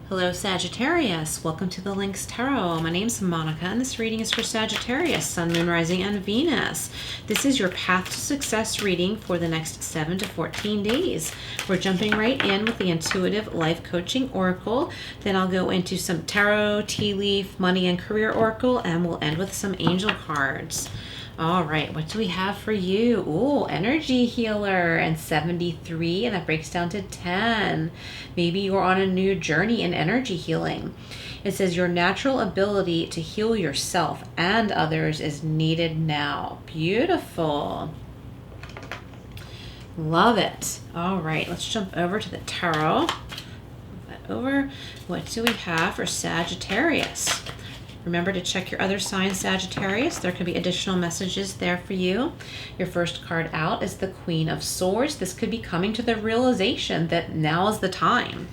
Hello Sagittarius, welcome to the Lynx Tarot. My name's Monica and this reading is for Sagittarius, Sun, Moon, Rising, and Venus. This is your path to success reading for the next 7 to 14 days. We're jumping right in with the Intuitive Life Coaching Oracle. Then I'll go into some Tarot, Tea Leaf, Money, and Career Oracle, and we'll end with some Angel cards. All right, what do we have for you? Ooh, Energy Healer and 73, and that breaks down to 10. Maybe you're on a new journey in energy healing. It says your natural ability to heal yourself and others is needed now. Beautiful. Love it. All right, let's jump over to the tarot. Move that over. What do we have for Sagittarius? Remember to check your other signs, Sagittarius. There could be additional messages there for you. Your first card out is the Queen of Swords. This could be coming to the realization that now is the time.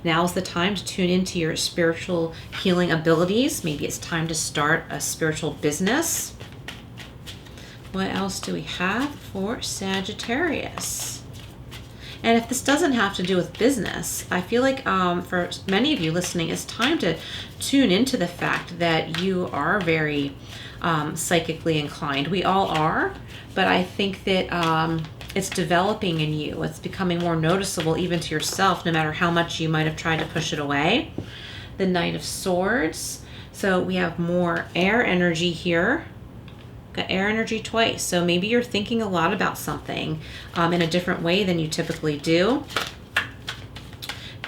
Now is the time to tune into your spiritual healing abilities. Maybe it's time to start a spiritual business. What else do we have for Sagittarius? And if this doesn't have to do with business, I feel like for many of you listening, it's time to tune into the fact that you are very psychically inclined. We all are, but I think that it's developing in you. It's becoming more noticeable even to yourself, no matter how much you might have tried to push it away. The Knight of Swords. So we have more air energy here. Got air energy twice, so maybe you're thinking a lot about something in a different way than you typically do.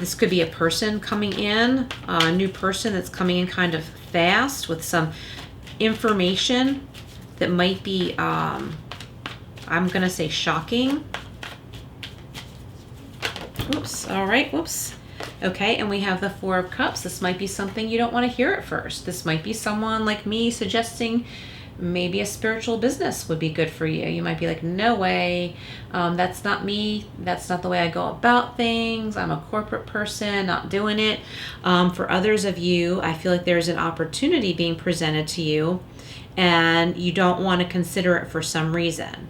This could be a person coming in, a new person that's coming in kind of fast with some information that might be, I'm going to say shocking. Oops, all right, whoops. Okay, and we have the Four of Cups. This might be something you don't want to hear at first. This might be someone like me suggesting maybe a spiritual business would be good for you. You might be like, no way, that's not me. That's not the way I go about things. I'm a corporate person, not doing it. For others of you, I feel like there's an opportunity being presented to you and you don't want to consider it for some reason.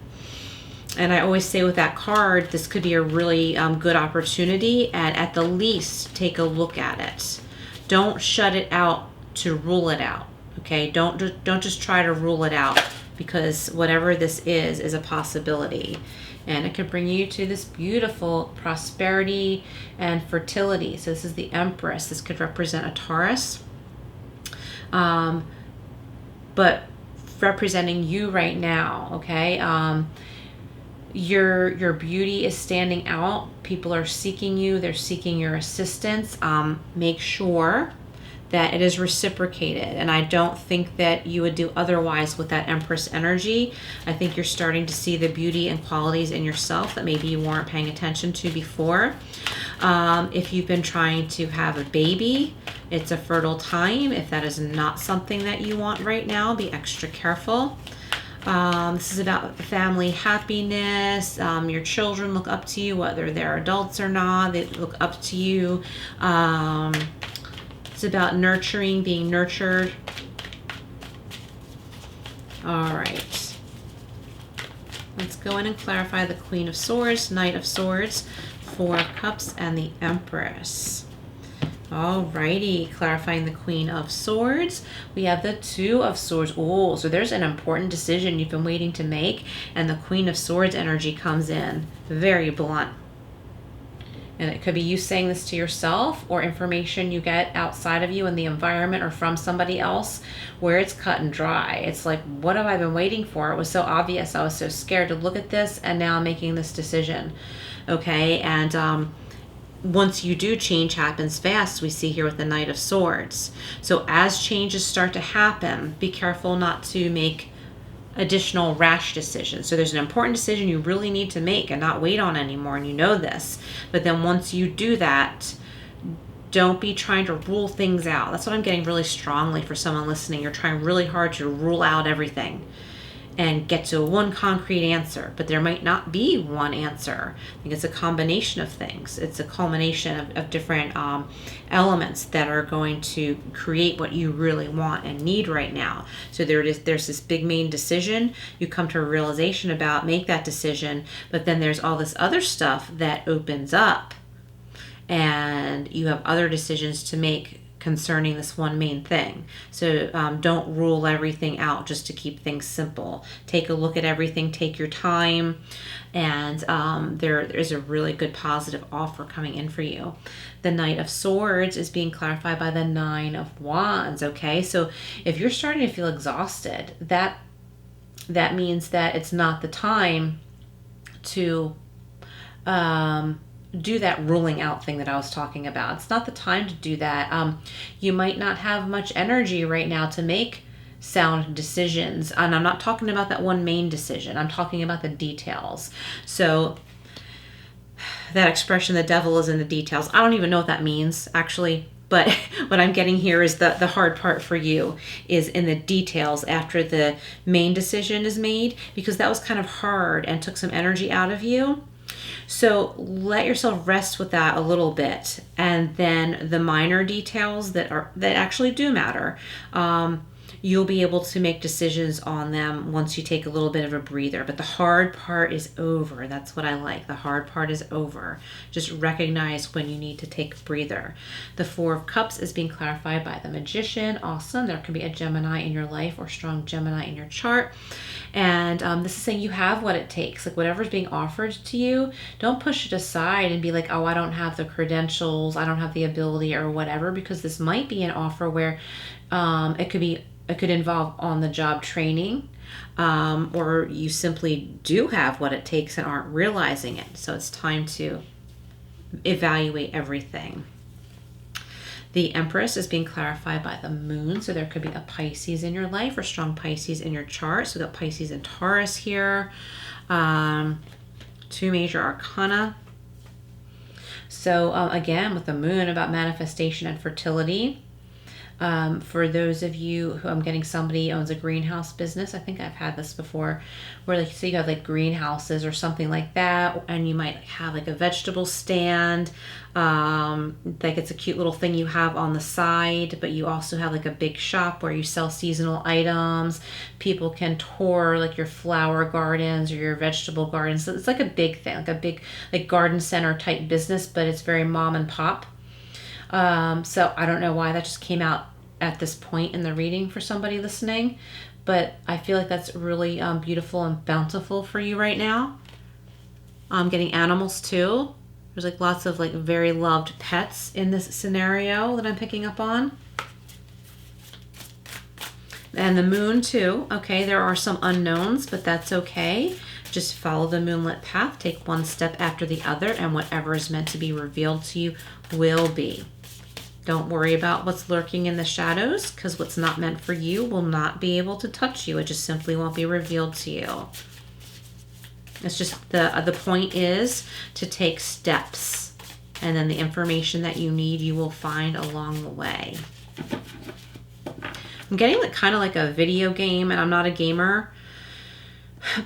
And I always say with that card, this could be a really good opportunity, and at the least, take a look at it. Don't shut it out to rule it out. Okay, don't just try to rule it out, because whatever this is a possibility. And it could bring you to this beautiful prosperity and fertility. So this is the Empress. This could represent a Taurus. But representing you right now, okay? Your beauty is standing out. People are seeking you. They're seeking your assistance. Make sure that it is reciprocated, and I don't think that you would do otherwise with that Empress energy. I think you're starting to see the beauty and qualities in yourself that maybe you weren't paying attention to before. If you've been trying to have a baby, it's a fertile time. If that is not something that you want right now, be extra careful. This is about family happiness. Your children look up to you, whether they're adults or not. They look up to you. It's about nurturing, being nurtured. All right. Let's go in and clarify the Queen of Swords, Knight of Swords, Four of Cups, and the Empress. All righty. Clarifying the Queen of Swords, we have the Two of Swords. Oh, so there's an important decision you've been waiting to make, and the Queen of Swords energy comes in. Very blunt. And it could be you saying this to yourself, or information you get outside of you in the environment or from somebody else, where it's cut and dry. It's like, what have I been waiting for? It was so obvious. I was so scared to look at this, and now I'm making this decision. Okay, and once you do, change happens fast. We see here with the Knight of Swords. So as changes start to happen, be careful not to make additional rash decisions. So there's an important decision you really need to make and not wait on anymore, and you know this. But then once you do that, don't be trying to rule things out. That's what I'm getting really strongly for someone listening. You're trying really hard to rule out everything and get to one concrete answer, but there might not be one answer. I think it's a combination of things. It's a culmination of different elements that are going to create what you really want and need right now. So there's this big main decision you come to a realization about, make that decision, but then there's all this other stuff that opens up. and you have other decisions to make concerning this one main thing. So don't rule everything out just to keep things simple. Take a look at everything, take your time, and there is a really good positive offer coming in for you. The Knight of Swords is being clarified by the Nine of Wands, okay? So if you're starting to feel exhausted, that means that it's not the time to do that ruling out thing that I was talking about. It's not the time to do that. You might not have much energy right now to make sound decisions. And I'm not talking about that one main decision. I'm talking about the details. So that expression, the devil is in the details. I don't even know what that means, actually. But what I'm getting here is the hard part for you is in the details after the main decision is made, because that was kind of hard and took some energy out of you. So let yourself rest with that a little bit, and then the minor details that actually do matter, you'll be able to make decisions on them once you take a little bit of a breather. But the hard part is over. That's what I like. The hard part is over. Just recognize when you need to take a breather. The Four of Cups is being clarified by the Magician. Awesome. There can be a Gemini in your life or strong Gemini in your chart. And this is saying you have what it takes. Like whatever's being offered to you, don't push it aside and be like, oh, I don't have the credentials, I don't have the ability or whatever, because this might be an offer where it could involve on-the-job training, or you simply do have what it takes and aren't realizing it. So it's time to evaluate everything. The Empress is being clarified by the Moon. So there could be a Pisces in your life or strong Pisces in your chart. So we've got Pisces and Taurus here. Two major arcana. So again, with the Moon, about manifestation and fertility. For those of you who I'm getting, somebody owns a greenhouse business. I think I've had this before, where like, so you have like greenhouses or something like that, and you might have like a vegetable stand, like it's a cute little thing you have on the side, but you also have like a big shop where you sell seasonal items. People can tour like your flower gardens or your vegetable gardens. So it's like a big thing, like a big like garden center type business, but it's very mom and pop. So I don't know why that just came out at this point in the reading for somebody listening, but I feel like that's really beautiful and bountiful for you right now. I'm getting animals too. There's like lots of like very loved pets in this scenario that I'm picking up on. And the Moon too. Okay, there are some unknowns, but that's okay. Just follow the moonlit path, take one step after the other, and whatever is meant to be revealed to you will be. Don't worry about what's lurking in the shadows, because what's not meant for you will not be able to touch you. It just simply won't be revealed to you. It's just the point is to take steps, and then the information that you need you will find along the way. I'm getting like kind of like a video game, and I'm not a gamer,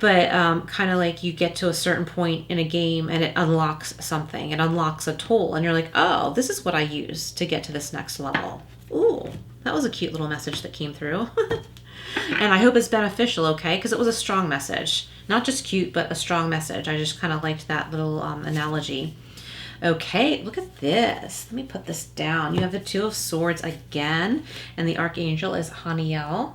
but kind of like you get to a certain point in a game and it unlocks something. It unlocks a tool, and you're like, oh, this is what I use to get to this next level. Ooh, that was a cute little message that came through. And I hope it's beneficial, okay? Because it was a strong message. Not just cute, but a strong message. I just kind of liked that little analogy. Okay, look at this. Let me put this down. You have the Two of Swords again, and the Archangel is Haniel.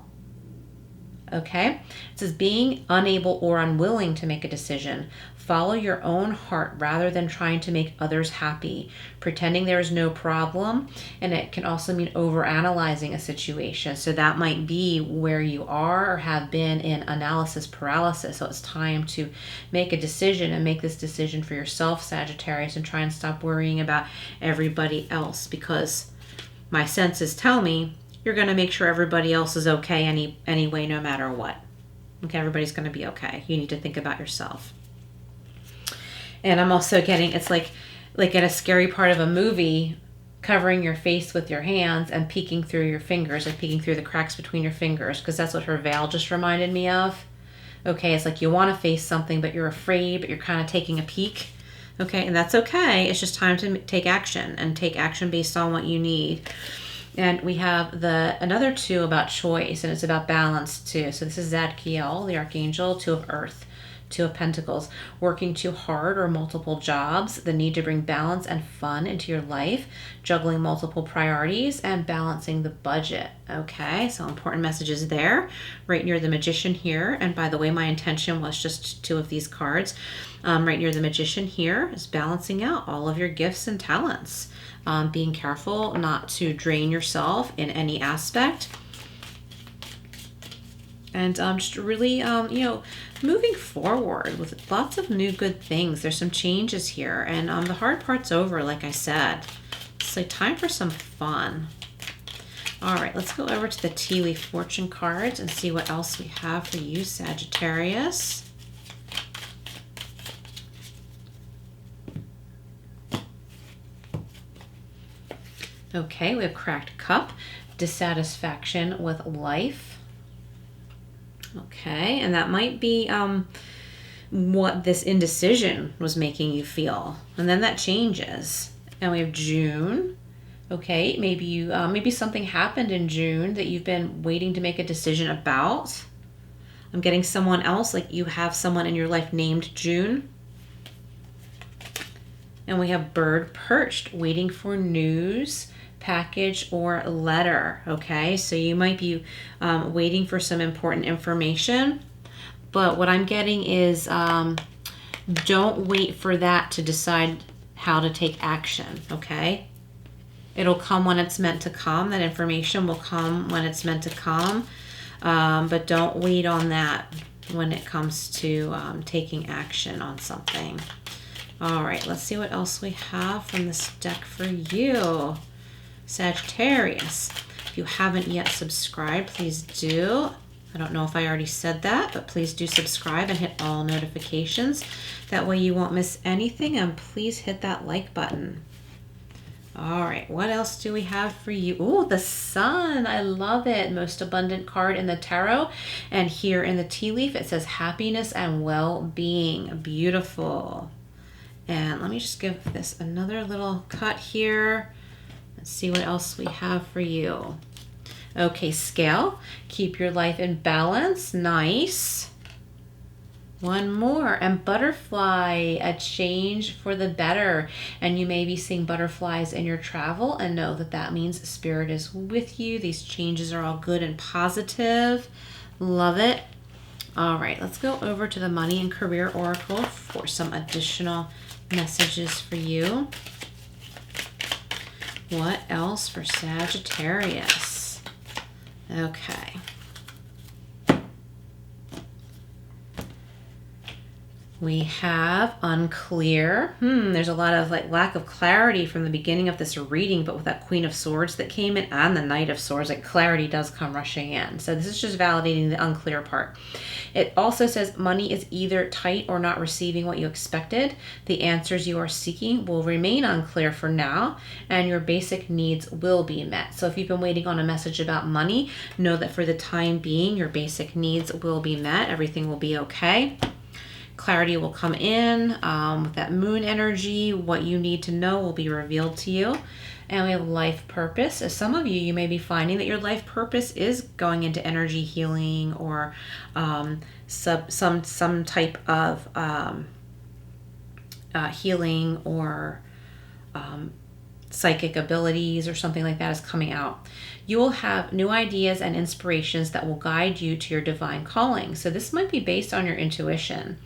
Okay, it says being unable or unwilling to make a decision. Follow your own heart rather than trying to make others happy. Pretending there is no problem, and it can also mean overanalyzing a situation. So that might be where you are or have been in analysis paralysis. So it's time to make a decision, and make this decision for yourself, Sagittarius, and try and stop worrying about everybody else, because my senses tell me you're going to make sure everybody else is okay anyway, no matter what. Okay, everybody's going to be okay. You need to think about yourself. And I'm also getting, it's like in a scary part of a movie, covering your face with your hands and peeking through your fingers, like peeking through the cracks between your fingers, because that's what her veil just reminded me of. Okay, it's like you want to face something, but you're afraid, but you're kind of taking a peek. Okay, and that's okay. It's just time to take action, and take action based on what you need. And we have another two about choice, and it's about balance too. So this is Zadkiel, the Archangel, Two of Earth. Two of Pentacles, working too hard or multiple jobs, the need to bring balance and fun into your life, juggling multiple priorities, and balancing the budget. Okay, so important messages there, right near the Magician here. And by the way, my intention was just two of these cards. Right near the Magician here is balancing out all of your gifts and talents, being careful not to drain yourself in any aspect. And just really, moving forward with lots of new good things. There's some changes here. And the hard part's over, like I said. So time for some fun. All right, let's go over to the Tea Leaf Fortune cards and see what else we have for you, Sagittarius. Okay, we have Cracked Cup, dissatisfaction with life. Okay, and that might be what this indecision was making you feel. And then that changes. And we have June. Okay, maybe something happened in June that you've been waiting to make a decision about. I'm getting someone else, like you have someone in your life named June. And we have Bird Perched, waiting for news, package, or letter. Okay, so you might be waiting for some important information, but what I'm getting is don't wait for that to decide how to take action. Okay, it'll come when it's meant to come. That information will come when it's meant to come, but don't wait on that when it comes to taking action on something. All right, let's see what else we have from this deck for you, Sagittarius. If you haven't yet subscribed, please do. I don't know if I already said that, but please do subscribe and hit all notifications. That way you won't miss anything, and please hit that like button. All right, what else do we have for you? Oh, the Sun. I love it. Most abundant card in the tarot. And here in the tea leaf, it says happiness and well-being. Beautiful. And let me just give this another little cut here. Let's see what else we have for you. Okay, Scale. Keep your life in balance. Nice. One more. And Butterfly, a change for the better. And you may be seeing butterflies in your travel, and know that that means Spirit is with you. These changes are all good and positive. Love it. All right, let's go over to the Money and Career Oracle for some additional messages for you. What else for Sagittarius? Okay. We have unclear. There's a lot of lack of clarity from the beginning of this reading, but with that Queen of Swords that came in and the Knight of Swords, clarity does come rushing in. So this is just validating the unclear part. It also says money is either tight or not receiving what you expected. The answers you are seeking will remain unclear for now, and your basic needs will be met. So if you've been waiting on a message about money, know that for the time being, your basic needs will be met. Everything will be okay. Clarity will come in with that moon energy. What you need to know will be revealed to you. And we have life purpose. As some of you, you may be finding that your life purpose is going into energy healing or some type of healing or psychic abilities or something like that is coming out. You will have new ideas and inspirations that will guide you to your divine calling. So this might be based on your intuition.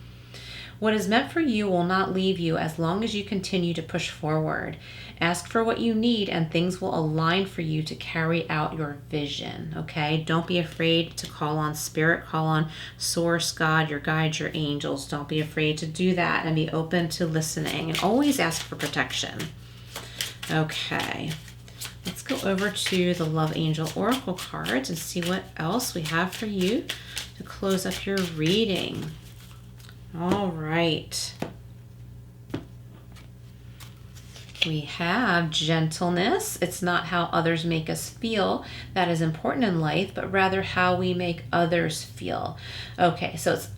What is meant for you will not leave you as long as you continue to push forward. Ask for what you need and things will align for you to carry out your vision, okay? Don't be afraid to call on Spirit, call on Source, God, your guides, your angels. Don't be afraid to do that and be open to listening, and always ask for protection. Okay, let's go over to the Love Angel Oracle cards and see what else we have for you to close up your reading. All right. We have gentleness. It's not how others make us feel that is important in life, but rather how we make others feel. Okay, so it's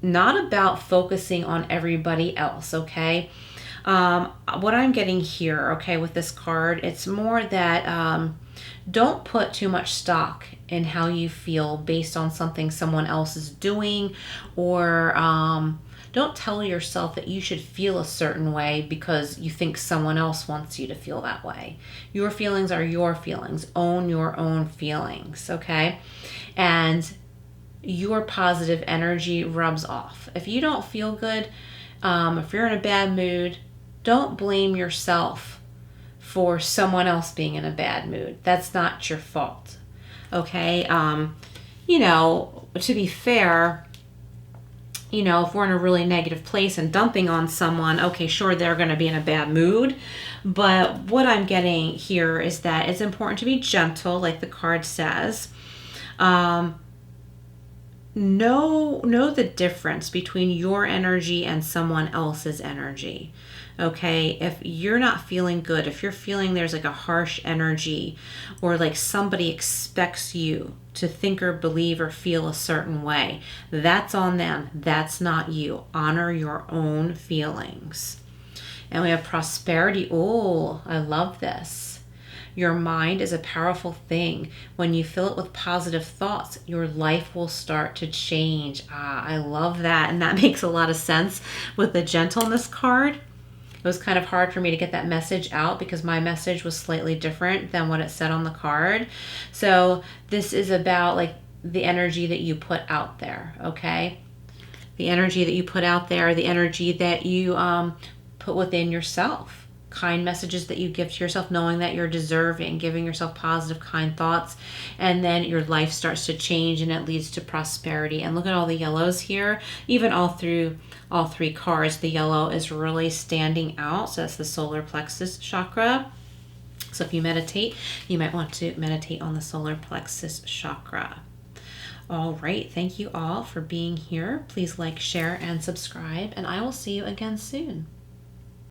not about focusing on everybody else, okay? What I'm getting here, okay, with this card, it's more that don't put too much stock in how you feel based on something someone else is doing or Don't tell yourself that you should feel a certain way because you think someone else wants you to feel that way. Your feelings are your feelings. Own your own feelings, okay? And your positive energy rubs off. If you don't feel good, if you're in a bad mood, don't blame yourself for someone else being in a bad mood. That's not your fault, okay? You know, to be fair, you know, if we're in a really negative place and dumping on someone, okay, sure, they're going to be in a bad mood. But what I'm getting here is that it's important to be gentle, like the card says. Know the difference between your energy and someone else's energy. Okay, if you're not feeling good, if you're feeling there's like a harsh energy, or like somebody expects you to think or believe or feel a certain way, that's on them. That's not you. Honor your own feelings. And we have prosperity. Oh, I love this. Your mind is a powerful thing. When you fill it with positive thoughts, your life will start to change. I love that. And that makes a lot of sense with the gentleness card. It was kind of hard for me to get that message out because my message was slightly different than what it said on the card. So this is about like the energy that you put out there, okay? The energy that you put out there, the energy that you put within yourself. Kind messages that you give to yourself, knowing that you're deserving, giving yourself positive, kind thoughts, and then your life starts to change and it leads to prosperity. And look at all the yellows here. Even all through all three cards, the yellow is really standing out. So that's the solar plexus chakra. So if you meditate, you might want to meditate on the solar plexus chakra. All right, thank you all for being here. Please like, share, and subscribe, and I will see you again soon.